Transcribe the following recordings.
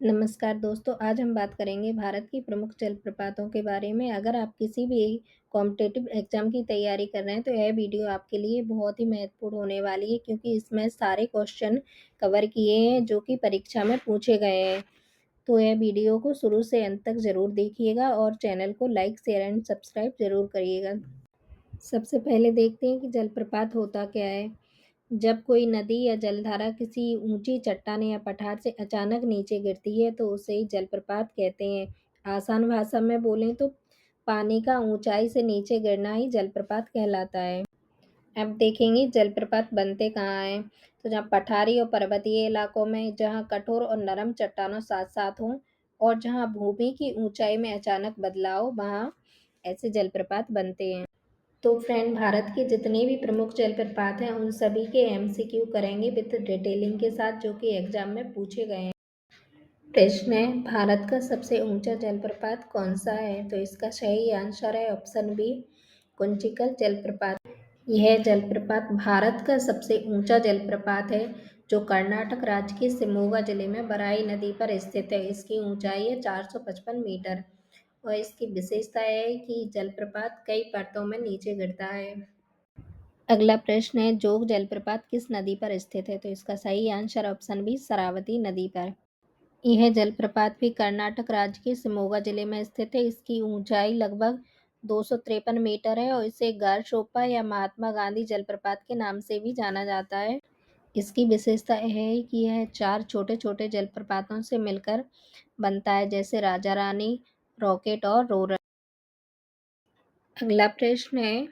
नमस्कार दोस्तों, आज हम बात करेंगे भारत की प्रमुख जलप्रपातों के बारे में। अगर आप किसी भी कॉम्पिटिटिव एग्ज़ाम की तैयारी कर रहे हैं, तो यह वीडियो आपके लिए बहुत ही महत्वपूर्ण होने वाली है क्योंकि इसमें सारे क्वेश्चन कवर किए हैं जो कि परीक्षा में पूछे गए हैं। तो यह वीडियो को शुरू से अंत तक ज़रूर देखिएगा और चैनल को लाइक, शेयर एंड सब्सक्राइब ज़रूर करिएगा। सबसे पहले देखते हैं कि जलप्रपात होता क्या है। जब कोई नदी या जलधारा किसी ऊंची चट्टान या पठार से अचानक नीचे गिरती है तो उसे जलप्रपात कहते हैं। आसान भाषा में बोलें तो पानी का ऊंचाई से नीचे गिरना ही जलप्रपात कहलाता है। अब देखेंगे जलप्रपात बनते कहाँ हैं। तो जहाँ पठारी और पर्वतीय इलाकों में, जहाँ कठोर और नरम चट्टानों साथ साथ हों और जहाँ भूमि की ऊंचाई में अचानक बदलाव, वहाँ ऐसे जलप्रपात बनते हैं। तो फ्रेंड, भारत के जितने भी प्रमुख जलप्रपात हैं उन सभी के एमसीक्यू करेंगे विद डिटेलिंग के साथ, जो कि एग्जाम में पूछे गए हैं। प्रश्न है, भारत का सबसे ऊंचा जलप्रपात कौन सा है? तो इसका सही आंसर है ऑप्शन बी, कुंचिकल जलप्रपात। यह जलप्रपात भारत का सबसे ऊंचा जलप्रपात है जो कर्नाटक राज्य के शिमोगा जिले में बराई नदी पर स्थित है। इसकी ऊंचाई है 455 मीटर और इसकी विशेषता है कि जलप्रपात कई परतों में नीचे गिरता है। अगला प्रश्न है, जोग जलप्रपात किस नदी पर स्थित है? तो इसका सही आंसर ऑप्शन बी, शरावती नदी पर। यह जलप्रपात भी कर्नाटक राज्य के शिमोगा जिले में स्थित है। इसकी ऊंचाई लगभग 253 मीटर है और इसे गारशोपा या महात्मा गांधी जलप्रपात के नाम से भी जाना जाता है। इसकी विशेषता यह है कि यह 4 छोटे छोटे जलप्रपातों से मिलकर बनता है, जैसे राजा रानी, रॉकेट और रोरर। अगला प्रश्न है,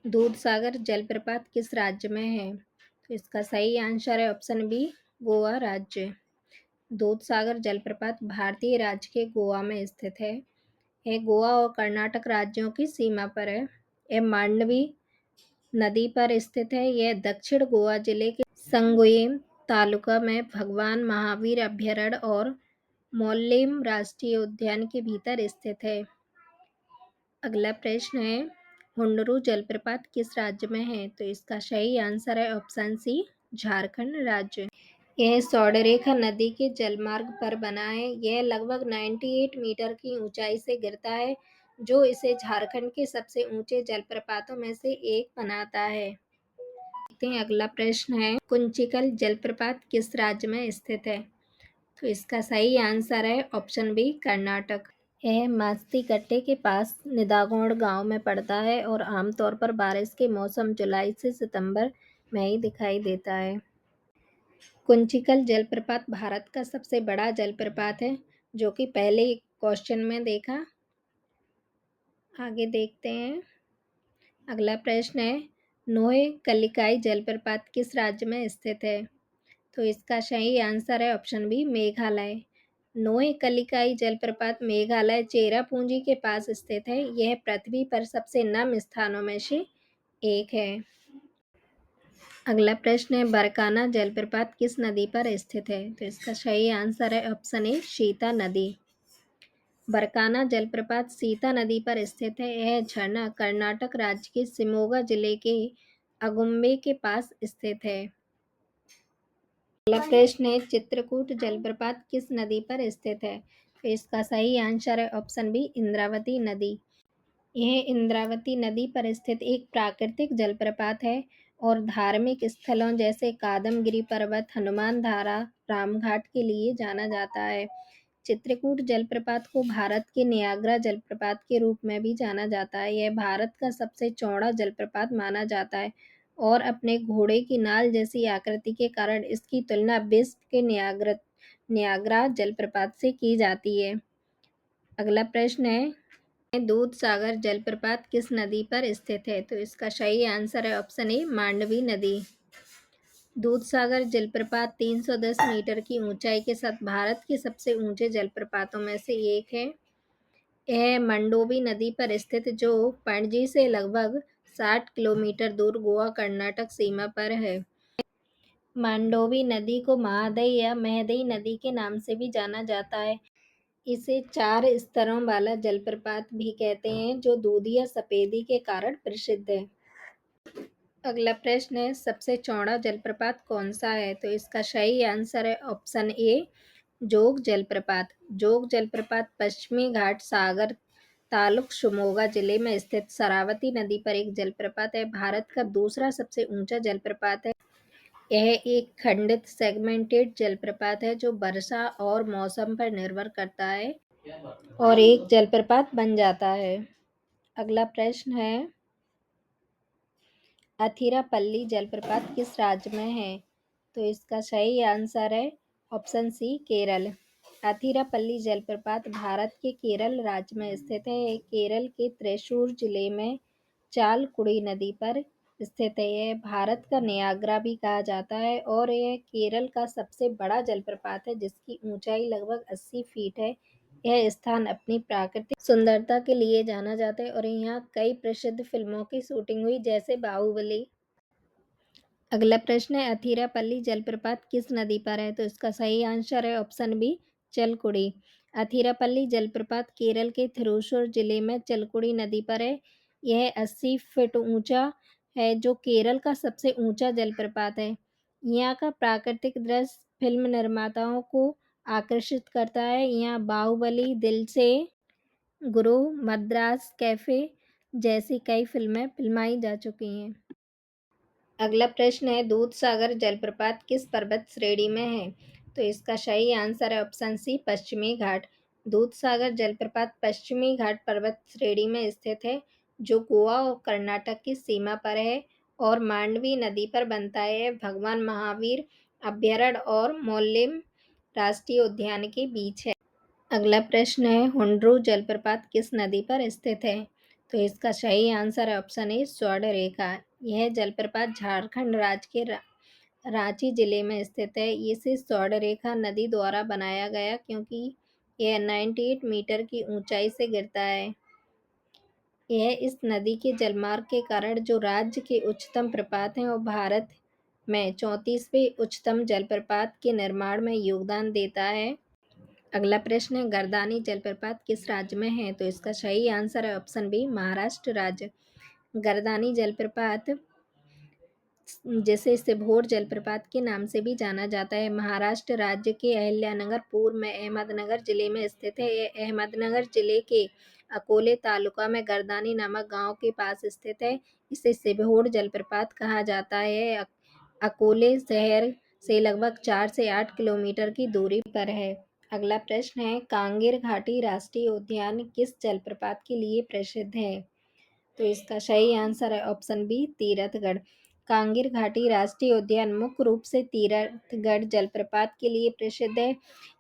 दूधसागर जलप्रपात किस राज्य में है? तो इसका सही आंसर है ऑप्शन बी, गोवा राज्य। दूधसागर जलप्रपात भारतीय राज्य के गोवा में स्थित है। यह गोवा और कर्नाटक राज्यों की सीमा पर है। यह मांडवी नदी पर स्थित है। यह दक्षिण गोवा जिले के संगोयम तालुका में भगवान महावीर अभयारण्य और मोल्लेम राष्ट्रीय उद्यान के भीतर स्थित है। अगला प्रश्न है, हुंडरू जलप्रपात किस राज्य में है? तो इसका सही आंसर है ऑप्शन सी, झारखंड राज्य। यह स्वर्णरेखा नदी के जलमार्ग पर बना है। यह लगभग 98 मीटर की ऊंचाई से गिरता है, जो इसे झारखंड के सबसे ऊंचे जलप्रपातों में से एक बनाता है। देखते हैं अगला प्रश्न है, कुंचिकल जलप्रपात किस राज्य में स्थित है? तो इसका सही आंसर है ऑप्शन बी, कर्नाटक। यह मास्तीकट्टे के पास निदागोड़ गांव में पड़ता है और आमतौर पर बारिश के मौसम जुलाई से सितंबर में ही दिखाई देता है। कुंचिकल जलप्रपात भारत का सबसे बड़ा जलप्रपात है, जो कि पहले क्वेश्चन में देखा। आगे देखते हैं। अगला प्रश्न है, नोए कलिकाई जलप्रपात किस राज्य में स्थित है? तो इसका सही आंसर है ऑप्शन बी, मेघालय। नोए कलिकाई जलप्रपात मेघालय चेरापूंजी के पास स्थित है। यह पृथ्वी पर सबसे नम स्थानों में से एक है। अगला प्रश्न है, बरकाना जलप्रपात किस नदी पर स्थित है? तो इसका सही आंसर है ऑप्शन ए, सीता नदी। बरकाना जलप्रपात सीता नदी पर स्थित है। यह झरना कर्नाटक राज्य के शिमोगा जिले के अगुम्बे के पास स्थित है। अगला प्रश्न है, चित्रकूट जलप्रपात किस नदी पर स्थित है? तो इसका सही आंसर है ऑप्शन बी, इंद्रावती नदी। यह इंद्रावती नदी पर स्थित एक प्राकृतिक जलप्रपात है और धार्मिक स्थलों जैसे कादमगिरी पर्वत, हनुमान धारा, रामघाट के लिए जाना जाता है। चित्रकूट जलप्रपात को भारत के नियाग्रा जलप्रपात के रूप में भी जाना जाता है। यह भारत का सबसे चौड़ा जलप्रपात माना जाता है और अपने घोड़े की नाल जैसी आकृति के कारण इसकी तुलना विश्व के नियाग्रा जलप्रपात से की जाती है। अगला प्रश्न है, दूधसागर जलप्रपात किस नदी पर स्थित है? तो इसका सही आंसर है ऑप्शन ए, मांडवी नदी। दूधसागर जलप्रपात 310 मीटर की ऊंचाई के साथ भारत के सबसे ऊंचे जलप्रपातों में से एक है। यह मंडोवी नदी पर स्थित, जो पणजी से लगभग 60 किलोमीटर दूर गोवा कर्नाटक सीमा पर है। मांडोवी नदी को महादई या महदई नदी के नाम से भी जाना जाता है। इसे 4 स्तरों वाला जलप्रपात भी कहते हैं, जो दूध या सफेदी के कारण प्रसिद्ध है। अगला प्रश्न है, सबसे चौड़ा जलप्रपात कौन सा है? तो इसका सही आंसर है ऑप्शन ए, जोग जलप्रपात। जोग जलप्रपात पश्चिमी घाट सागर तालुक शिमोगा जिले में स्थित शरावती नदी पर एक जलप्रपात है। भारत का दूसरा सबसे ऊंचा जलप्रपात है। यह एक खंडित सेगमेंटेड जलप्रपात है जो वर्षा और मौसम पर निर्भर करता है और एक जलप्रपात बन जाता है। अगला प्रश्न है, अथिरापल्ली जलप्रपात किस राज्य में है? तो इसका सही आंसर है ऑप्शन सी, केरल। अथिरापल्ली जलप्रपात भारत के केरल राज्य में स्थित है। यह केरल के त्रिशूर जिले में चालकुड़ी नदी पर स्थित है। यह भारत का नियाग्रा भी कहा जाता है और यह केरल का सबसे बड़ा जलप्रपात है जिसकी ऊंचाई लगभग 80 फीट है। यह स्थान अपनी प्राकृतिक सुंदरता के लिए जाना जाता है और यहाँ कई प्रसिद्ध फिल्मों की शूटिंग हुई, जैसे बाहुबली। अगला प्रश्न है, अथिरापल्ली जलप्रपात किस नदी पर है? तो इसका सही आंसर है ऑप्शन बी, चलकुड़ी। अथिरापल्ली जलप्रपात केरल के थिरुशूर जिले में चलकुड़ी नदी पर है। यह 80 फीट ऊंचा है जो केरल का सबसे ऊंचा जलप्रपात है। यहाँ का प्राकृतिक दृश्य फिल्म निर्माताओं को आकर्षित करता है। यहाँ बाहुबली, दिल से गुरु, मद्रास कैफे जैसी कई फिल्में फिल्माई जा चुकी हैं। अगला प्रश्न है, दूधसागर जलप्रपात किस पर्वत श्रेणी में है? तो इसका सही आंसर है ऑप्शन सी, पश्चिमी घाट। दूधसागर जलप्रपात पश्चिमी घाट पर्वत श्रेणी में स्थित है जो गोवा और कर्नाटक की सीमा पर है और मांडवी नदी पर बनता है। भगवान महावीर अभयारण्य और मोल्लेम राष्ट्रीय उद्यान के बीच है। अगला प्रश्न है, हुंड्रू जलप्रपात किस नदी पर स्थित है? तो इसका सही आंसर है ऑप्शन ए, स्वर्णरेखा। यह जलप्रपात झारखंड राज्य के रांची जिले में स्थित है। इसे स्वर्णरेखा नदी द्वारा बनाया गया क्योंकि यह 98 मीटर की ऊंचाई से गिरता है। यह इस नदी के जलमार्ग के कारण जो राज्य के उच्चतम प्रपात हैं और भारत में 34वें उच्चतम जलप्रपात के निर्माण में योगदान देता है। अगला प्रश्न है, गर्दानी जलप्रपात किस राज्य में है? तो इसका सही आंसर है ऑप्शन बी, महाराष्ट्र राज्य। गर्दानी जलप्रपात, जिसे सिभोर जलप्रपात के नाम से भी जाना जाता है, महाराष्ट्र राज्य के अहिल्यानगर पूर्व में अहमदनगर जिले में स्थित है। यह अहमदनगर जिले के अकोले तालुका में गर्दानी नामक गांव के पास स्थित है। इसे सिभोर जलप्रपात कहा जाता है। अकोले शहर से लगभग 4 से 8 किलोमीटर की दूरी पर है। अगला प्रश्न है, कांगेर घाटी राष्ट्रीय उद्यान किस जलप्रपात के लिए प्रसिद्ध है? तो इसका सही आंसर है ऑप्शन बी, तीरथगढ़। कांगेर घाटी राष्ट्रीय उद्यान मुख्य रूप से तीरथगढ़ जलप्रपात के लिए प्रसिद्ध है।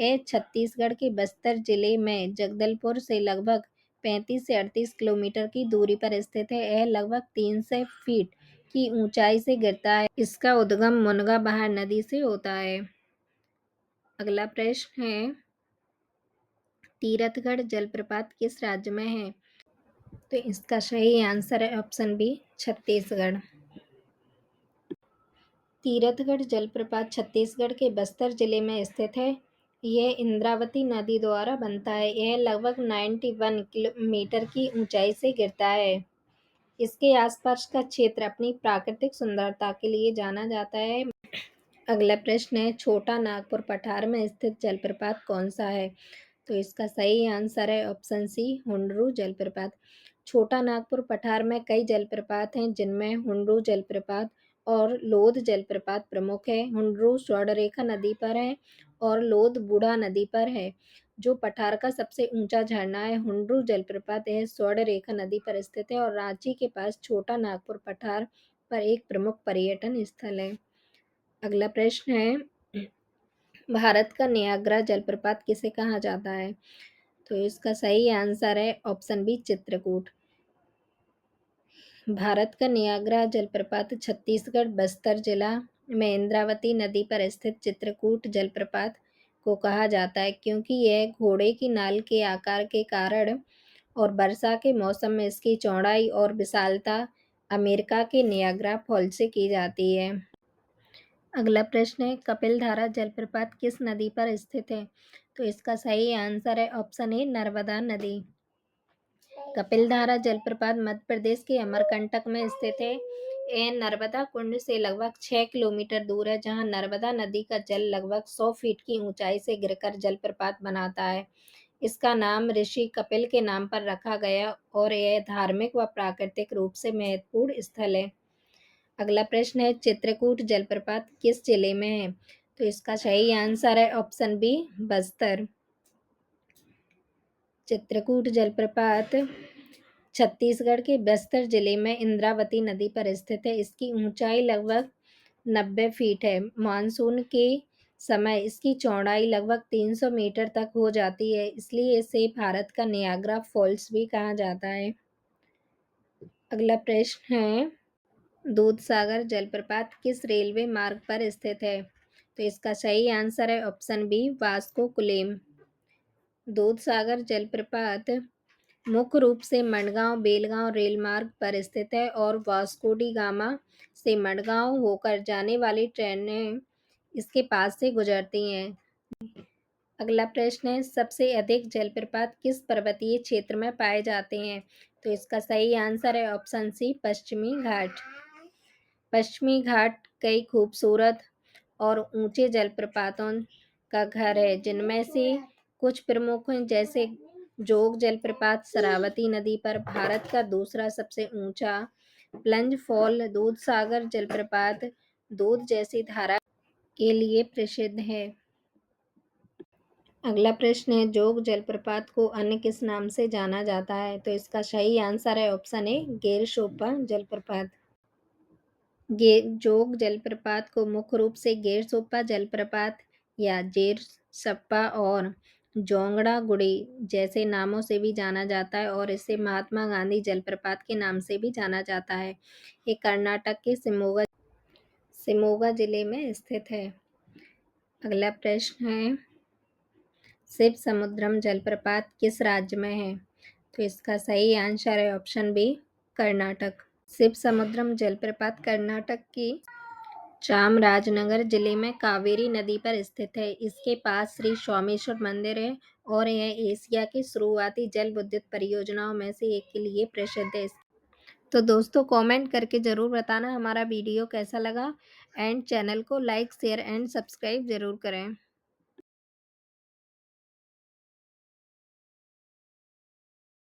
यह छत्तीसगढ़ के बस्तर जिले में जगदलपुर से लगभग 35 से 38 किलोमीटर की दूरी पर स्थित है। यह लगभग 300 फीट की ऊंचाई से गिरता है। इसका उद्गम मुनगा बहार नदी से होता है। अगला प्रश्न है, तीरथगढ़ जलप्रपात किस राज्य में है? तो इसका सही आंसर है ऑप्शन बी, छत्तीसगढ़। तीरथगढ़ जलप्रपात छत्तीसगढ़ के बस्तर जिले में स्थित है। यह इंद्रावती नदी द्वारा बनता है। यह लगभग 91 मीटर की ऊंचाई से गिरता है। इसके आसपास का क्षेत्र अपनी प्राकृतिक सुंदरता के लिए जाना जाता है। अगला प्रश्न है, छोटा नागपुर पठार में स्थित जलप्रपात कौन सा है? तो इसका सही आंसर है ऑप्शन सी, हुंड्रू जलप्रपात। छोटा नागपुर पठार में कई जलप्रपात हैं जिनमें हुंड्रू जलप्रपात और लोध जलप्रपात प्रमुख है। हुंड्रू स्वर्णरेखा नदी पर है और लोध बूढ़ा नदी पर है जो पठार का सबसे ऊंचा झरना है। हुंड्रू जलप्रपात यह स्वर्णरेखा नदी पर स्थित है और रांची के पास छोटा नागपुर पठार पर एक प्रमुख पर्यटन स्थल है। अगला प्रश्न है, भारत का नियाग्रा जलप्रपात किसे कहा जाता है? तो इसका सही आंसर है ऑप्शन बी, चित्रकूट। भारत का नियाग्रा जलप्रपात छत्तीसगढ़ बस्तर जिला में इंद्रावती नदी पर स्थित चित्रकूट जलप्रपात को कहा जाता है क्योंकि यह घोड़े की नाल के आकार के कारण और वर्षा के मौसम में इसकी चौड़ाई और विशालता अमेरिका के नियाग्रा फॉल से की जाती है। अगला प्रश्न है, कपिलधारा जलप्रपात किस नदी पर स्थित है? तो इसका सही आंसर है ऑप्शन ए, नर्मदा नदी। कपिलधारा जलप्रपात मध्य प्रदेश के अमरकंटक में स्थित है। ए नर्मदा कुंड से लगभग 6 किलोमीटर दूर है, जहां नर्मदा नदी का जल लगभग 100 फीट की ऊंचाई से गिरकर जलप्रपात बनाता है। इसका नाम ऋषि कपिल के नाम पर रखा गया और यह धार्मिक व प्राकृतिक रूप से महत्वपूर्ण स्थल है। अगला प्रश्न है, चित्रकूट जलप्रपात किस जिले में है? तो इसका सही आंसर है ऑप्शन बी, बस्तर। चित्रकूट जलप्रपात छत्तीसगढ़ के बस्तर जिले में इंद्रावती नदी पर स्थित है। इसकी ऊंचाई लगभग 90 फीट है। मानसून के समय इसकी चौड़ाई लगभग 300 मीटर तक हो जाती है, इसलिए इसे भारत का नियाग्रा फॉल्स भी कहा जाता है। अगला प्रश्न है, दूधसागर जलप्रपात किस रेलवे मार्ग पर स्थित है? तो इसका सही आंसर है ऑप्शन बी, वास्को कुलेम। दूधसागर जलप्रपात मुख्य रूप से मडगांव बेलगांव रेल मार्ग पर स्थित है और वास्को डी गामा से मडगांव होकर जाने वाली ट्रेनें इसके पास से गुजरती हैं। अगला प्रश्न है, सबसे अधिक जलप्रपात किस पर्वतीय क्षेत्र में पाए जाते हैं? तो इसका सही आंसर है ऑप्शन सी, पश्चिमी घाट। पश्चिमी घाट कई खूबसूरत और ऊंचे जलप्रपातों का घर है, जिनमें से कुछ प्रमुख हैं, जैसे जोग जलप्रपात शरावती नदी पर भारत का दूसरा सबसे ऊंचा, प्लंज फॉल दूधसागर जलप्रपात दूध जैसी धारा के लिए प्रसिद्ध है। अगला प्रश्न है, जोग जलप्रपात को अन्य किस नाम से जाना जाता है? तो इसका सही आंसर है ऑप्शन ए, गेरशोपा जलप्रपात। जोग जलप्रपात को मुख्य रूप से गेरसोपा जलप्रपात या जेरसप्पा और जोंगड़ा गुड़ी जैसे नामों से भी जाना जाता है और इसे महात्मा गांधी जलप्रपात के नाम से भी जाना जाता है। ये कर्नाटक के शिमोगा जिले में स्थित है। अगला प्रश्न है, शिव समुद्रम जलप्रपात किस राज्य में है? तो इसका सही आंसर है ऑप्शन बी, कर्नाटक। शिव समुद्रम जलप्रपात कर्नाटक की चामराजनगर जिले में कावेरी नदी पर स्थित है। इसके पास श्री सोमेश्वर मंदिर है और यह एशिया की शुरुआती जल विद्युत परियोजनाओं में से एक के लिए प्रसिद्ध है। तो दोस्तों, कमेंट करके ज़रूर बताना हमारा वीडियो कैसा लगा एंड चैनल को लाइक शेयर एंड सब्सक्राइब ज़रूर करें।